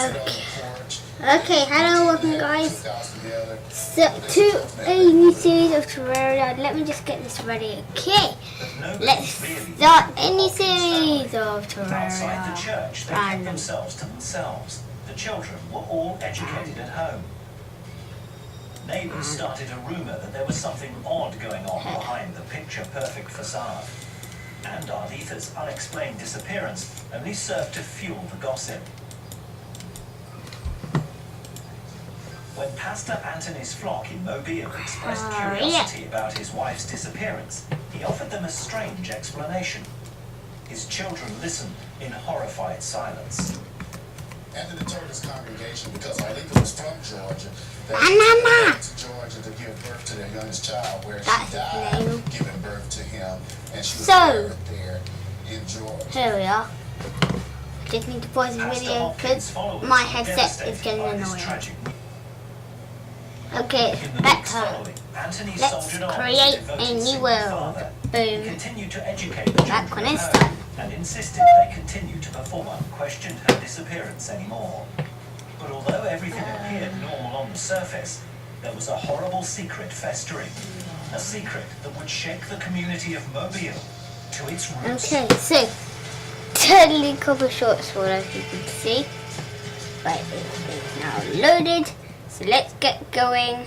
Okay, hello, welcome guys to a new series of Terraria. Let me just get this ready. Okay, let's start a new series of Terraria. Outside the church, they kept themselves to themselves. The children were all educated at home. Neighbours started a rumour that there was something odd going on behind the picture-perfect facade. And Arditha's unexplained disappearance only served to fuel the gossip. When Pastor Anthony's flock in Mobile expressed curiosity about his wife's disappearance, he offered them a strange explanation. His children listened in horrified silence. Anthony told his congregation because Arditha was from Georgia that he went to Georgia to give birth to their youngest child, where she died giving birth to him, and she was buried there in Georgia. Here we are. Just need to pause the video because my headset is getting annoying. Okay, back home. Let's create a new world. Boom. Back when it's done. And insisted they continue to perform, questioned her disappearance anymore. But although everything appeared normal on the surface, there was a horrible secret festering. A secret that would shake the community of Mobile to its roots. Okay, so totally couple short sword, as you can see. Right, it is now loaded. So let's get going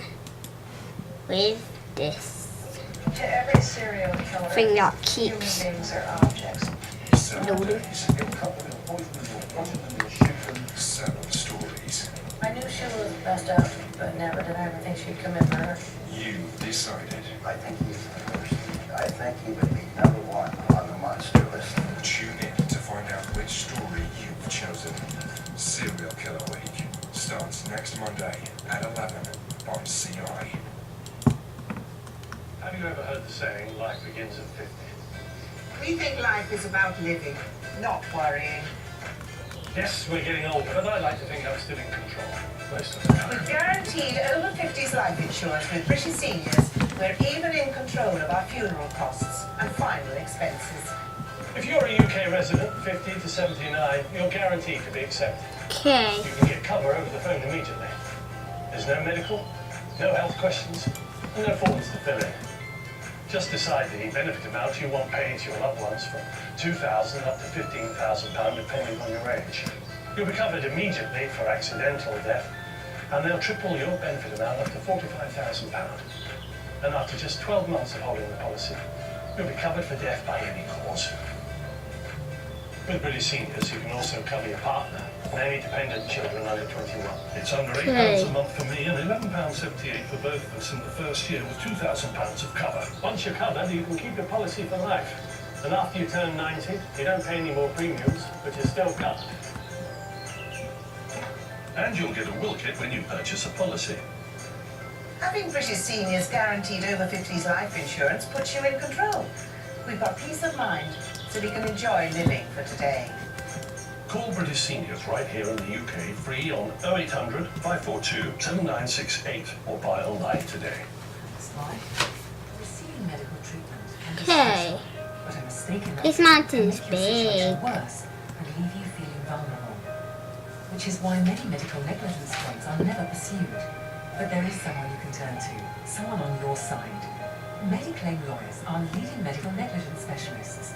with this thing that keeps loading. I knew she was best out, but never did I ever think she'd commit murder. You decided. I think he's the first. I think he would be number one on the monster list. Tune in to find out which story you've chosen. Serial Killer Week starts next Monday at 11 on CI. Have you ever heard the saying, life begins at 50? We think life is about living, not worrying. Yes, we're getting older, but I like to think I'm still in control most of the time. With guaranteed over 50s life insurance with British Seniors, we're even in control of our funeral costs and final expenses. If you're a UK resident, 50 to 79, you're guaranteed to be accepted. Okay. You can get cover over the phone immediately. There's no medical, no health questions, and no forms to fill in. Just decide the benefit amount you want paid to your loved ones from £2,000 up to £15,000 depending on your age. You'll be covered immediately for accidental death, and they'll triple your benefit amount up to £45,000. And after just 12 months of holding the policy, you'll be covered for death by any cause. With British Seniors, you can also cover your partner and any dependent children under 21. It's under £8 a month for me and £11.78 for both of us in the first year with £2,000 of cover. Once you're covered, you can keep your policy for life. And after you turn 90, you don't pay any more premiums, but you're still covered. And you'll get a will kit when you purchase a policy. Having British Seniors guaranteed over 50s life insurance puts you in control. We've got peace of mind, so we can enjoy living for today. Call British Seniors right here in the UK free on 0800 542 7968 or buy online today. Receiving medical treatment can be Okay. special, but a mistake in This that mountain's can make your situation big. worse and leave you feeling vulnerable. Which is why many medical negligence claims are never pursued. But there is someone you can turn to, someone on your side. Mediclaim lawyers are leading medical negligence specialists.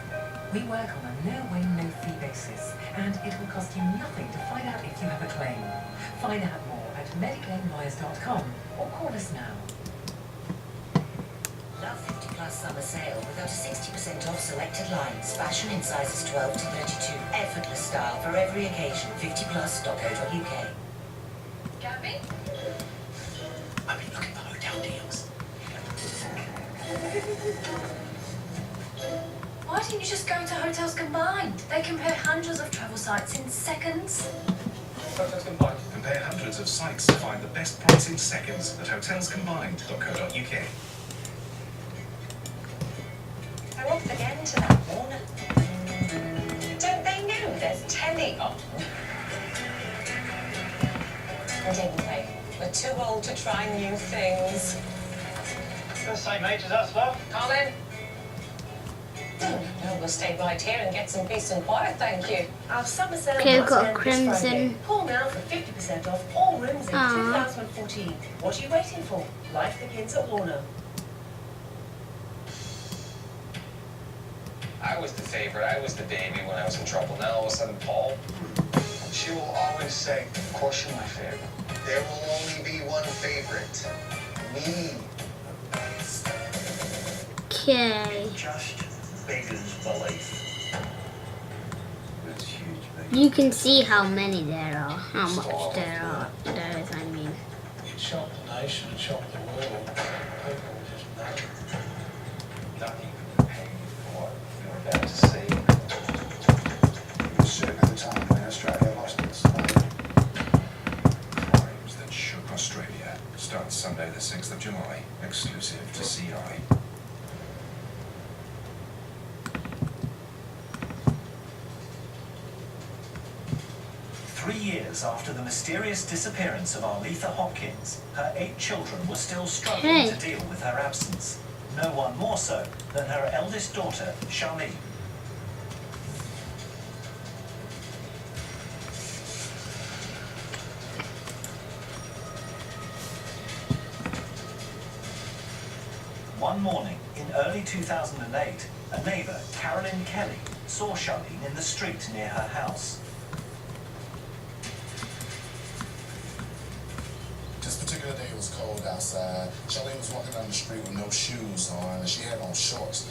We work on a no-win, no-fee basis, and it will cost you nothing to find out if you have a claim. Find out more at mediclaimlawyers.com or call us now. Love 50 Plus summer sale with up to 60% off selected lines. Fashion in sizes 12 to 32. Effortless style for every occasion. 50plus.co.uk. Gabby? I've been looking for hotel deals. Why don't you just go to Hotels Combined? They compare hundreds of travel sites in seconds. Hotels Combined. Compare hundreds of sites to find the best price in seconds at hotelscombined.co.uk. I won't again to that one. Don't they know there's telly on? Didn't they? We're too old to try new things. The same age as us, love. Colin? No, we'll stay right here and get some peace and quiet, thank you. Our summer sale Okay, we've must got end this crimson. Friday. Call now for 50% off all rooms in Aww. 2014. What are you waiting for? Life begins at Warner. I was the favorite. I was the baby when I was in trouble. Now all of a sudden, Paul. She will always say, of course you're my favorite. There will only be one favorite. Me. Okay. Just beggars belief. That's huge, man. You can see how many there are. How much there are. There is, I mean. It shocked the nation, it shocked the world. People were just mad. Not even paying for what you're about to see. You were certain at the time when Australia lost its Crimes that shook Australia. Starts Sunday the 6th of July. Exclusive to CI. Three years after the mysterious disappearance of Arletha Hopkins, her 8 children were still struggling to deal with her absence. No one more so than her eldest daughter, Charlene. One morning in early 2008, a neighbour, Carolyn Kelly, saw Charlene in the street near her house. This particular day it was cold outside. Charlene was walking down the street with no shoes on, and she had on shorts.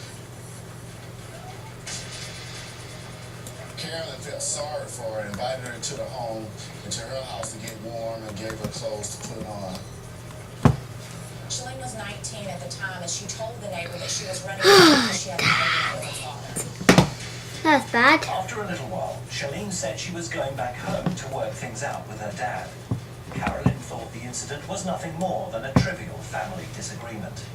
Carolyn felt sorry for her and invited her into the home, into her house to get warm and gave her clothes to put on. Charlene was 19 at the time, and she told the neighbor that she was running away because she had an argument with her father. That's bad. After a little while, Charlene said she was going back home to work things out with her dad. Carolyn thought the incident was nothing more than a trivial family disagreement.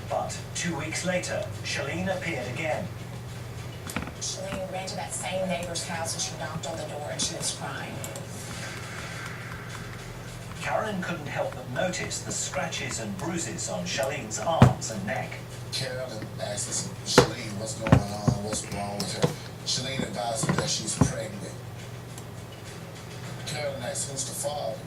But 2 weeks later, Charlene appeared again. Charlene ran to that same neighbor's house, and she knocked on the door, and she was crying. Carolyn couldn't help but notice the scratches and bruises on Charlene's arms and neck. Carolyn asked us, Charlene, what's going on? What's wrong with her? Charlene advised her that she's pregnant. Carolyn asked, who's the father?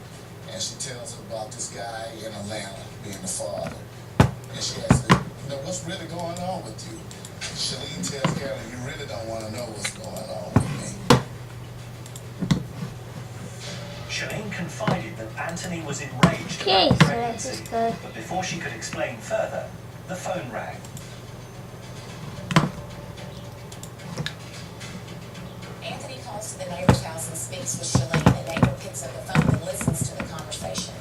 And she tells her about this guy in Atlanta being the father. And she asks her, what's really going on with you? Charlene tells Carolyn, you really don't want to know what's going on with me. Charlene confided that Anthony was enraged Okay, about the so let's pregnancy, just go. but before she could explain further, the phone rang. Anthony calls to the neighbor's house and speaks with Charlene. The neighbor picks up the phone and listens to the conversation.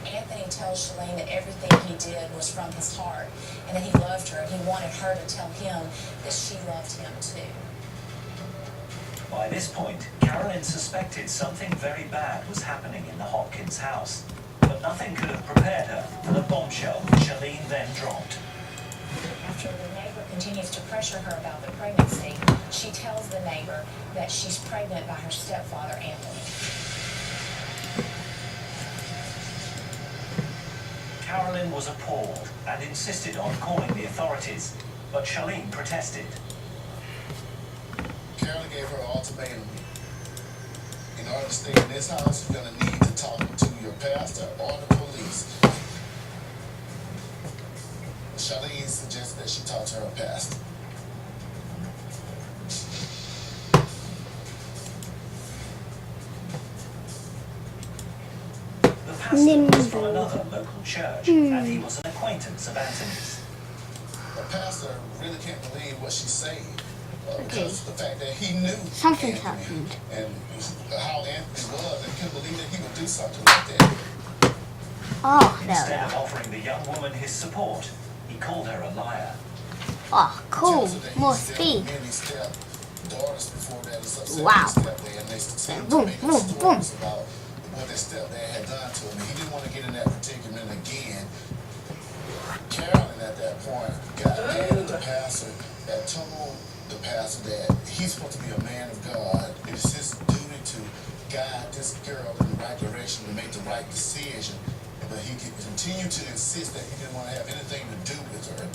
Anthony tells Charlene that everything he did was from his heart, and that he loved her, and he wanted her to tell him that she loved him too. By this point, Carolyn suspected something very bad was happening in the Hopkins house, but nothing could have prepared her for the bombshell Charlene then dropped. After the neighbor continues to pressure her about the pregnancy, she tells the neighbor that she's pregnant by her stepfather, Anthony. Carolyn was appalled and insisted on calling the authorities, but Charlene protested. Carolyn gave her an ultimatum. In order to stay in this house, you're going to need to talk to your pastor or the police. Charlene suggested that she talk to her pastor. The pastor was from another local church, and he was an acquaintance of Anthony's. The pastor really can't believe what she's saying. Okay. Because of the fact that he knew Something's Anthony happened. and how Anthony was, and couldn't believe that he would do something like that. Oh, there we Instead of are. offering the young woman his support, he called her a liar. Oh, cool. More speed. Wow. Boom, boom, boom. About what their stepdad had done to him, and he didn't want to get in that predicament again. Carolyn at that point got mad at the pastor that told the pastor that he's supposed to be a man of God. It is his duty to guide this girl in the right direction to make the right decision. But he continued to insist that he didn't want to have anything to do with her.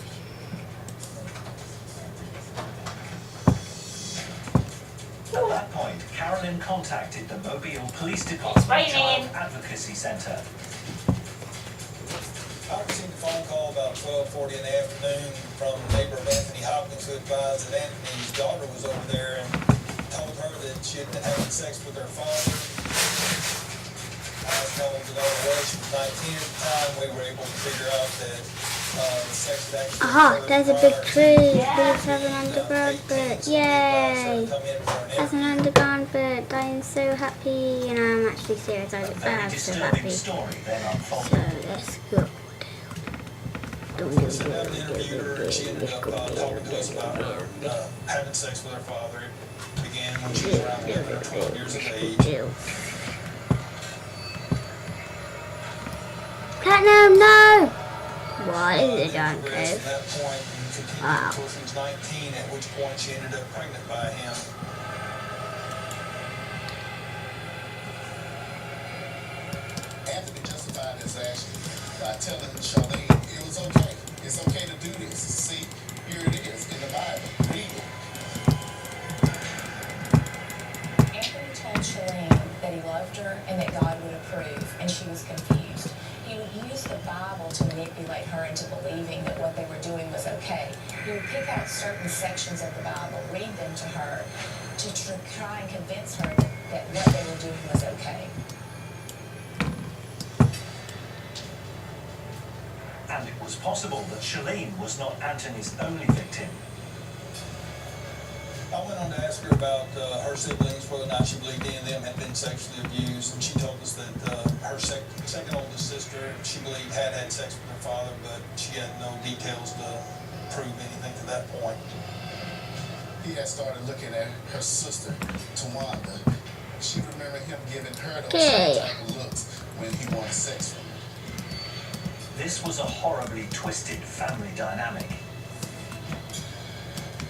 At that point, Carolyn contacted the Mobile Police Department Child Advocacy Center. I received a phone call about 12:40 in the afternoon from a neighbor of Anthony Hopkins who advised that Anthony's daughter was over there and told her that she had been having sex with her father. I was told that all the way she was 19 at the time. We were able to figure out that the sex had actually occurred There's a prior big to tree. the Please have an underground bit. Yay! That's an underground bit. I'm so happy. And I'm actually serious. I'm so happy. So let's go. So I interviewed her and she ended up talking to us about her having sex with her father. It began when she was around 11 or 12 years of age. Platinum, no! What is it, John? From that point and continued until she was 19, at which point she ended up pregnant by him. Anthony justified his action by telling Charlene it was okay. It's okay to do this. See, here it is in the Bible. Read it. Anthony told Shalene that he loved her and that God would approve, and she was confused. He would use the Bible to manipulate her into believing that what they were doing was okay. He would pick out certain sections of the Bible, read them to her, to try and convince her that what they were doing was okay. And it was possible that Shalene was not Anthony's only victim. I went on to ask her about her siblings, whether or not she believed any of them had been sexually abused, and she told us that her second oldest sister, she believed had sex with her father, but she had no details to prove anything to that point. He had started looking at her sister, Tawanda. She remembered him giving her those same type of looks when he wanted sex from her. This was a horribly twisted family dynamic.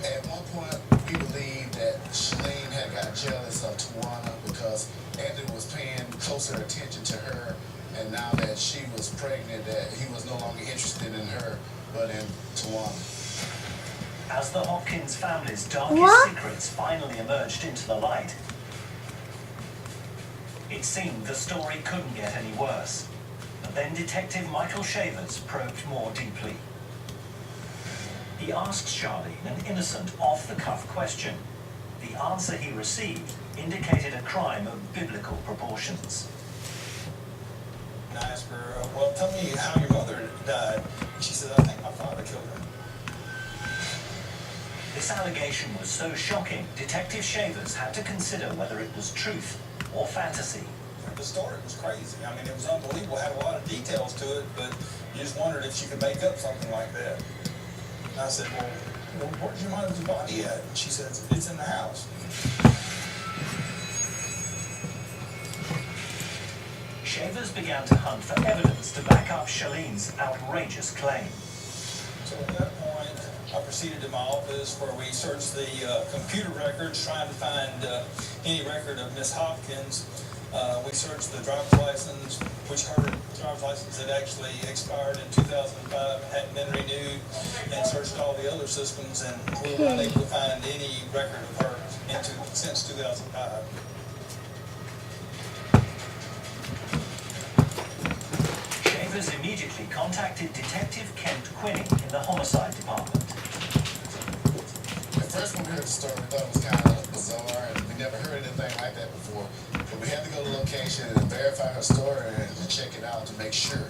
At one point, we believed that Shalene had got jealous of Tawana because Anthony was paying closer attention to her, and now that she was pregnant, that he was no longer interested in her, but in Tawana. As the Hopkins family's darkest secrets finally emerged into the light, it seemed the story couldn't get any worse. But then Detective Michael Shavers probed more deeply. He asked Charlene an innocent, off-the-cuff question. The answer he received indicated a crime of biblical proportions. And I asked her, well, tell me how your mother died. And she said, I think my father killed her. This allegation was so shocking, Detective Shavers had to consider whether it was truth or fantasy. The story was crazy. I mean, it was unbelievable. It had a lot of details to it, but you just wondered if she could make up something like that. And I said, well, where's your mother's body at? And she said, it's in the house. Shavers began to hunt for evidence to back up Shalene's outrageous claim. So at that point, I proceeded to my office where we searched the computer records, trying to find any record of Miss Hopkins. We searched the driver's license, which her driver's license had actually expired in 2005 and hadn't been renewed, and searched all the other systems, and we were unable to find any record of her since 2005. Shavers immediately contacted Detective Kent Quinning in the homicide department. At first, when we heard the story, we thought it was kind of bizarre, and we never heard anything like that before. But we had to go to the location and verify her story and check it out to make sure.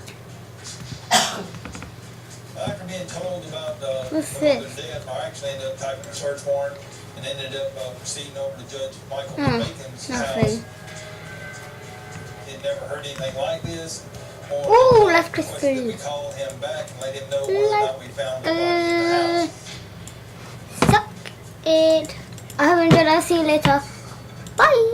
After being told about her mother's death, I actually ended up typing a search warrant and ended up proceeding over to Judge Michael Bacon's house. He'd never heard anything like this. Oh, left Christopher. We call him back and let him know whether or not we found the body in the house. Suck it. I hope you enjoyed. I'll see you later. Bye.